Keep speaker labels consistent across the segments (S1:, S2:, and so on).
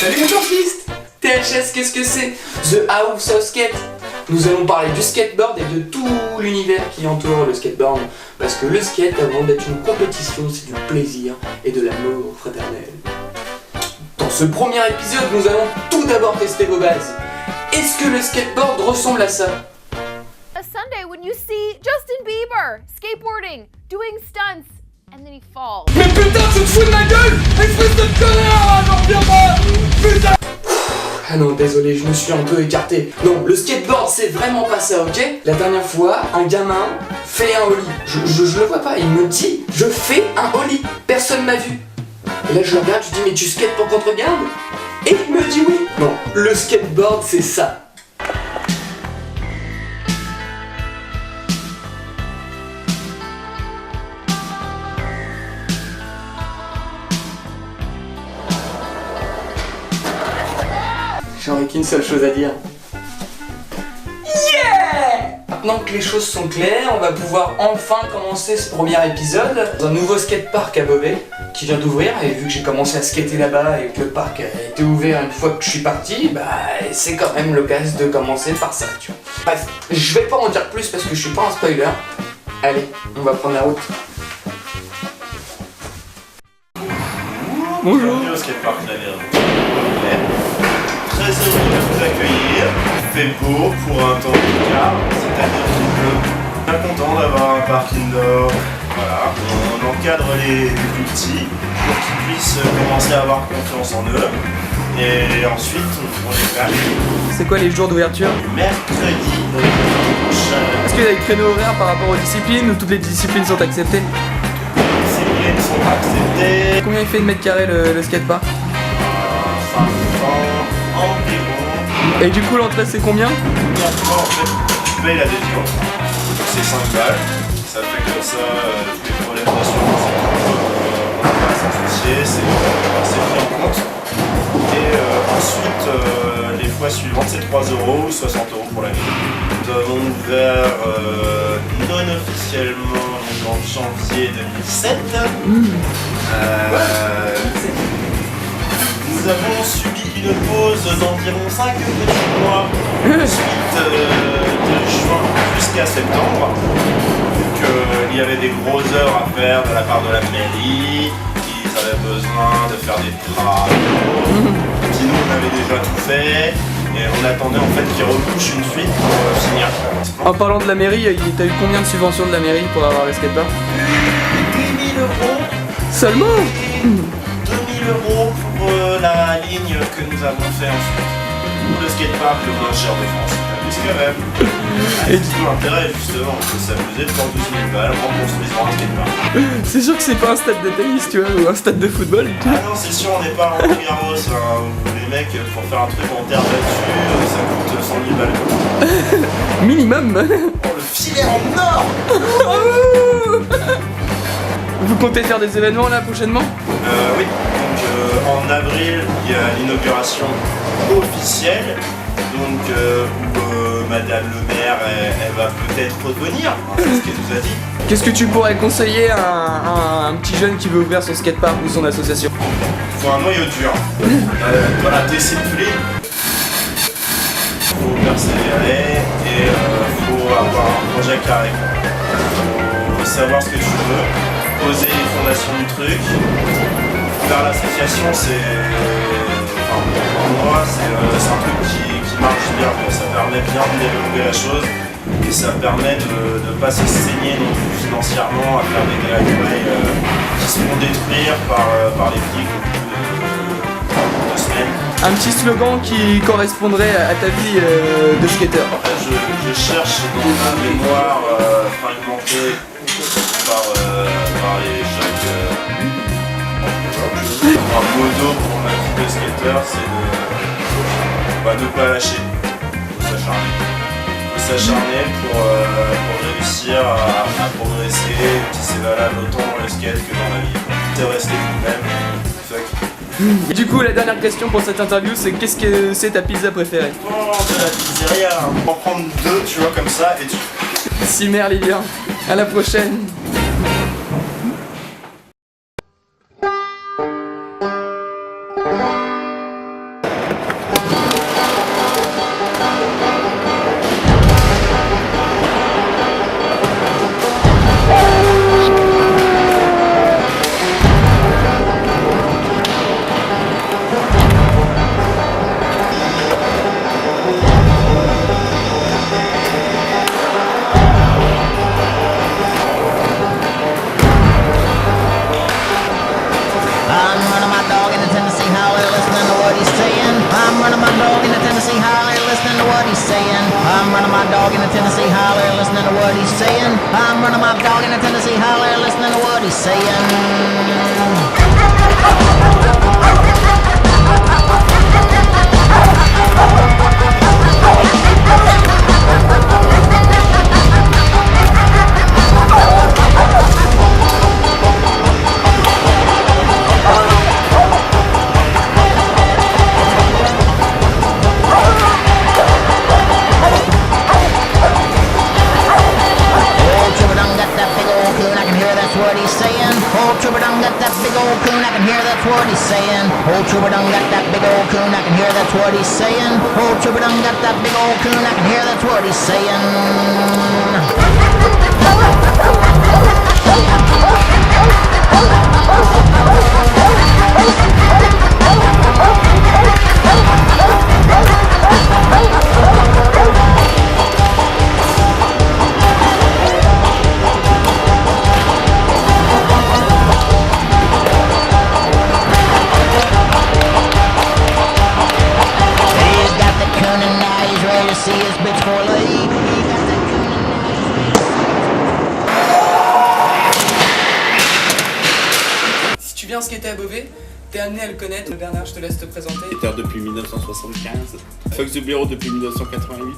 S1: Salut les campistes. THS, qu'est-ce que c'est? The House of Skate. Nous allons parler du skateboard et de tout l'univers qui entoure le skateboard. Parce que le skate, avant d'être une compétition, c'est du plaisir et de l'amour fraternel. Dans ce premier épisode, nous allons tout d'abord tester vos bases. Est-ce que le skateboard ressemble à ça?
S2: A Sunday when you see Justin Bieber skateboarding, doing stunts, and then he falls.
S1: Mais putain, tu te fous de ma gueule! Espèce de connard! Non, viens pas! Putain! Ah non, désolé, je me suis un peu écarté. Non, le skateboard, c'est vraiment pas ça, ok? La dernière fois, un gamin fait un ollie. Je le vois pas, il me dit, je fais un ollie. Personne m'a vu. Et là, je le regarde, je dis, mais tu skates pour qu'on te regarde? Et il me dit oui. Non, le skateboard, c'est ça. J'en ai qu'une seule chose à dire. Yeah! Maintenant que les choses sont claires, on va pouvoir enfin commencer ce premier épisode dans un nouveau skatepark à Beauvais qui vient d'ouvrir. Et vu que j'ai commencé à skater là-bas et que le parc a été ouvert une fois que je suis parti, bah c'est quand même l'occasion de commencer par ça, tu vois. Bref, je vais pas en dire plus parce que je suis pas un spoiler. Allez, on va prendre la route. Bonjour.
S3: Bienvenue au skatepark très heureux de vous accueillir. Il fait beau pour un temps de quart, c'est-à-dire qu'il pleut. Bien content d'avoir un parc indoor. Voilà, on encadre les plus petits pour qu'ils puissent commencer à avoir confiance en eux. Et ensuite, on les cache.
S4: C'est quoi les jours d'ouverture?
S3: Mercredi prochain.
S4: Est-ce qu'il y a des créneaux horaires par rapport aux disciplines ou toutes les disciplines sont acceptées?
S3: Les disciplines sont acceptées.
S4: Combien il fait de mètres carrés le skatepark?
S3: 500 environ.
S4: Et du coup l'entrée c'est combien?
S3: Première fois, en fait, tu payes l'adhésion, c'est 5 balles, ça fait comme ça, tous les problèmes d'assurance, pas s'associer, c'est pris en compte. Et ensuite, les fois suivantes, c'est 3 € ou 60 € pour la nuit. Nous avons ouvert non officiellement en janvier 2017. Nous avons subi une pause d'environ 5 petits mois suite de juin jusqu'à septembre, vu qu'il y avait des grosses heures à faire de la part de la mairie, ils avaient besoin de faire des travaux, qui nous on avait déjà tout fait, et on attendait en fait qu'ils repoussent une suite pour finir.
S4: En parlant de la mairie, t'as eu combien de subventions de la mairie pour avoir le skatepark?
S3: 8 000 €
S4: Seulement?
S3: 2 000 € pour la ligne que nous avons fait ensuite. Pour le skatepark le moins cher de France. Abuse quand même. Et tout l'intérêt justement, on peut s'amuser pour 12 000 balles en construisant un skatepark.
S4: C'est sûr que c'est pas un stade de tennis, tu vois, ou un stade de football.
S3: Ah non, c'est sûr, on n'est pas en Garros. Hein. Les mecs, pour faire un truc en terre là-dessus, ça coûte 100 000 balles.
S4: Minimum.
S3: Oh, le filet en or.
S4: Vous comptez faire des événements là prochainement?
S3: Oui, donc en avril, il y a l'inauguration officielle, donc où Madame le maire, elle va peut-être revenir, hein, c'est ce qu'elle nous a dit.
S4: Qu'est-ce que tu pourrais conseiller à un petit jeune qui veut ouvrir son skatepark ou son association?
S3: Il faut un noyau dur, voilà, discipline, faut persévérer et faut avoir un projet carré. Faut savoir ce que tu veux, poser les fondations du truc. Faire l'association, c'est. Enfin, pour moi, c'est un truc qui marche bien. Quoi. Ça permet bien de développer la chose et ça permet de ne pas se saigner non plus financièrement à faire des giveaways qui se font détruire par les flics au bout de semaines.
S4: Un petit slogan qui correspondrait à ta vie de skater.
S3: En fait, je cherche dans ma mémoire fragmentée par les chocs. Un modo pour ma vie de skater, c'est de ne pas lâcher. Faut s'acharner pour réussir à progresser, puis c'est valable autant dans le skate que dans la vie. C'est rester vous-même, fuck.
S4: Et du coup, la dernière question pour cette interview, c'est qu'est-ce que c'est ta pizza préférée?
S3: Oh, de la pizzeria, on peut en prendre 2, tu vois, comme ça, et tu...
S4: Cimer Lilian, à la prochaine.
S5: he's saying. I'm running my dog in a Tennessee holler, listening to what he's saying. I'm running my dog in a Tennessee holler, listening to what he's saying. Old Trooper done got that big old coon, I can hear that's what he's saying. Old Trooper done got that big old coon, I can hear that's what he's saying. Old Trooper done got that big old coon, I can hear that's what he's saying.
S4: Si tu viens skater à Beauvais, t'es amené à le connaître. Bernard, je te laisse te présenter.
S6: Skater depuis 1975, Fox de Blaireau depuis 1988,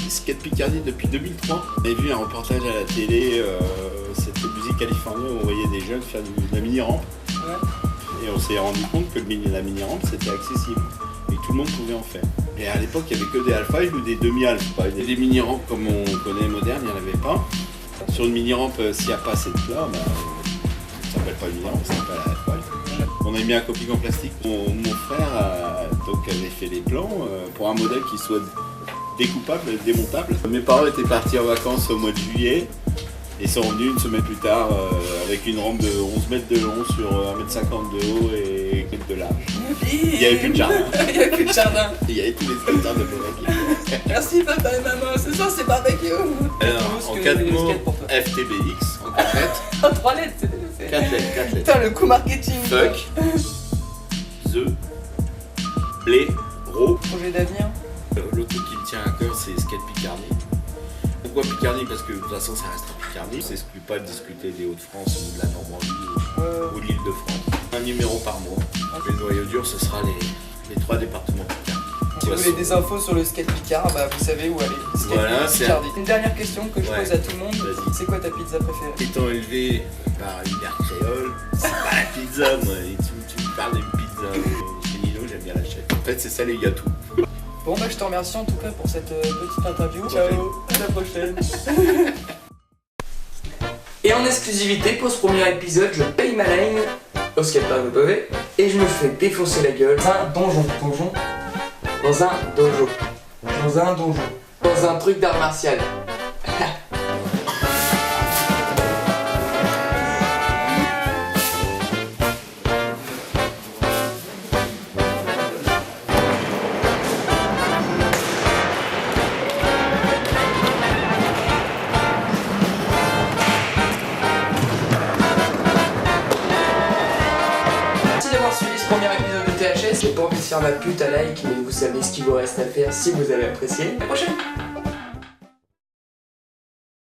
S6: Skate Picardie depuis 2003. J'avais vu un reportage à la télé, c'était Musique Californie, où on voyait des jeunes faire de la mini-rampe. Ouais. Et on s'est rendu compte que la mini-rampe c'était accessible et que tout le monde pouvait en faire. Et à l'époque, il n'y avait que des half-pipe ou des demi-half-pipe. Des mini-rampes comme on connaît modernes, il n'y en avait pas. Sur une mini-rampe, s'il n'y a pas assez de plat, ça s'appelle pas une mini-rampe, ça s'appelle un half-pipe. On a mis un coping en plastique. Mon frère avait fait les plans pour un modèle qui soit découpable, démontable. Mes parents étaient partis en vacances au mois de juillet et sont revenus une semaine plus tard avec une rampe de 11 mètres de long sur 1,50 m de haut et 1 m de large. Il n'y avait plus de jardin.
S4: Il n'y avait plus de jardin.
S6: Il y avait tous les skateurs de Beauvais.
S4: Merci papa et maman, ce soir c'est barbecue.
S6: Alors, en 4 mots, FTBX, en 4 lettres.
S4: En 3 lettres, c'est
S6: 4 lettres, 4 lettres.
S4: Putain, le coup marketing.
S6: Fuck, The, Blé, Ro.
S4: Projet d'avenir.
S6: L'autre truc qui me tient à cœur, c'est Skate Picardie. Pourquoi Picardie? Parce que de toute façon, ça restera Picardie. Ça n'exclut pas de discuter des Hauts-de-France ou de la Normandie ou de l'Île-de-France. Un numéro par mois. Le noyau dur, ce sera les 3 départements Picardie.
S4: Si vous voulez des infos sur le skate Picard, vous savez où aller. Skate
S6: Voilà,
S4: Picardie. Une dernière question que je pose à tout le monde.
S6: Vas-y.
S4: C'est quoi ta pizza préférée?
S6: Étant élevé par une mère créole, c'est pas la pizza, moi. Et tu me parles d'une pizza. Chez Nino, j'aime bien la chaîne. En fait, c'est ça les gâteaux.
S4: Bon, je te remercie en tout cas pour cette petite interview. Ciao, à la prochaine.
S1: Et en exclusivité pour ce premier épisode, je paye ma line au skatepark de Beauvais et je me fais défoncer la gueule dans un donjon, dans un dojo, dans un truc d'art martial. Premier épisode de THS, j'ai pas envie de faire ma pute à like, mais vous savez ce qu'il vous reste à faire si vous avez apprécié. À la prochaine!